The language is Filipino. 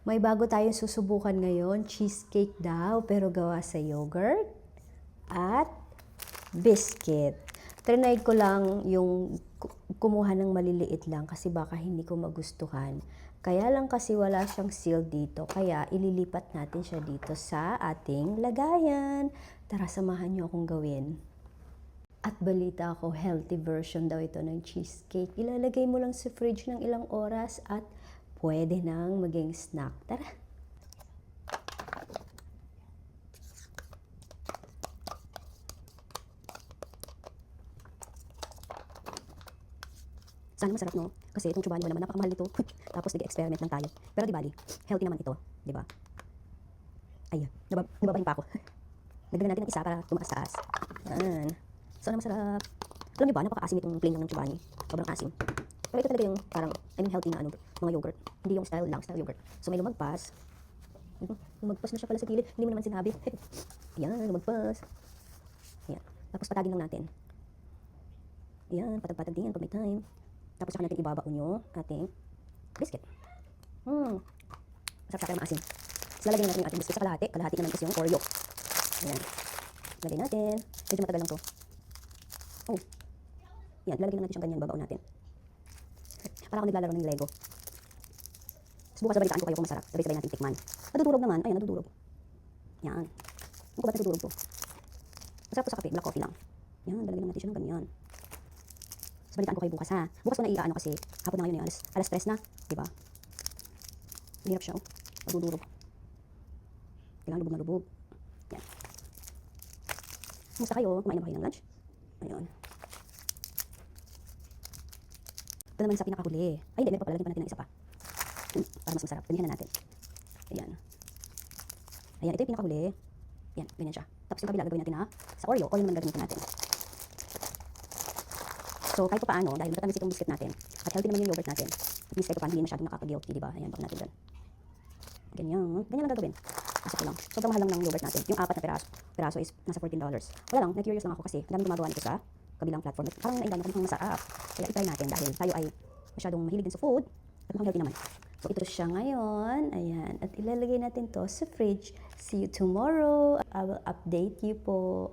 May bago tayong susubukan ngayon, cheesecake daw, pero gawa sa yogurt at biscuit. Trinay ko lang yung kumuha ng maliliit lang kasi baka hindi ko magustuhan. Kaya lang kasi wala siyang seal dito, kaya ililipat natin siya dito sa ating lagayan. Tara, samahan niyo akong gawin. At balita ko, healthy version daw ito ng cheesecake. Ilalagay mo lang sa fridge ng ilang oras at pwede nang maging snack. Tara! Sana masarap, no? Kasi itong chubani naman, napakamahal nito. Tapos nag-experiment lang tayo. Pero di bali, healthy naman ito. Di ba? Ayun, nababahin pa ako. Nagdagan natin ng isa para tumaas-taas. Yan. Sana masarap. Alam niyo ba, napaka-asim itong plain lang ng chubani. Sobrang asim. Pero ito talaga yung parang, healthy na mga yogurt. Hindi yung style lang, style yogurt. So may lumagpas. Lumagpas na siya pala sa gilid. Hindi mo naman sinabi. Ayan, lumagpas. Ayan. Tapos patagin lang natin. Ayan, patag-patag din yan pag may time. Tapos saka natin ibabaon yung ating biscuit. Masarap siya, maasim. So lalagyan natin yung ating biscuit sa kalahati. Kalahati naman kasi yung Oreo. Ayan. Lagay natin. Medyo matagal lang to. Oh. Yan, lalagyan natin siyang ganyan. Babaon natin. Para ako naglalaro ng Lego. Tapos bukas balitaan ko kayo kung masarap. Sabay-sabay natin tikman. Nadudurog naman. Ayan, nadudurog. Yan. Ano ko ba't nadudurog to? Masarap to sa kape. Black coffee lang. Yan, lalagyan natin siya ng ganyan. So, balitaan ko kayo bukas, ha. Bukas ko na iaano kasi hapon na ngayon, alas 3 na, diba? Hirap siya, oh. Madudurog. Kailangan lubog na lubog. Yan. Kumusta kayo? Kumain na ba kayo ng lunch? Ayun. Ito naman sa pinakahuli. Ay, hindi, meron pa pala. Lagyan pa natin ng isa pa. Para mas masarap. Ganyan na natin. Ayan. Ayan, ito yung pinakahuli. Yan, ganyan siya. Tapos yung kabila, gagawin natin, ha? Sa Oreo naman gagawin natin. So, kahit pa paano, dahil matamis itong biscuit natin, at healthy naman yung yogurt natin, at least kahit pa paano, hindi masyadong nakaka-guilty, diba? Ayan, baka natin dyan. Ganyan. Ganyan lang gagawin. Kasi ko lang. Sobrang mahal lang ng yogurt natin. Yung 4 na peraso is nasa $14. Wala lang, na-curious lang ako kasi daming gumagawa nito sa kabilang platform. At parang nailan mukhang masarap. Kaya itry natin dahil tayo ay masyadong mahilig din sa food at mukhang healthy naman. So, ito siya ngayon. Ayan. At ilalagay natin to sa fridge. See you tomorrow. I will update you po.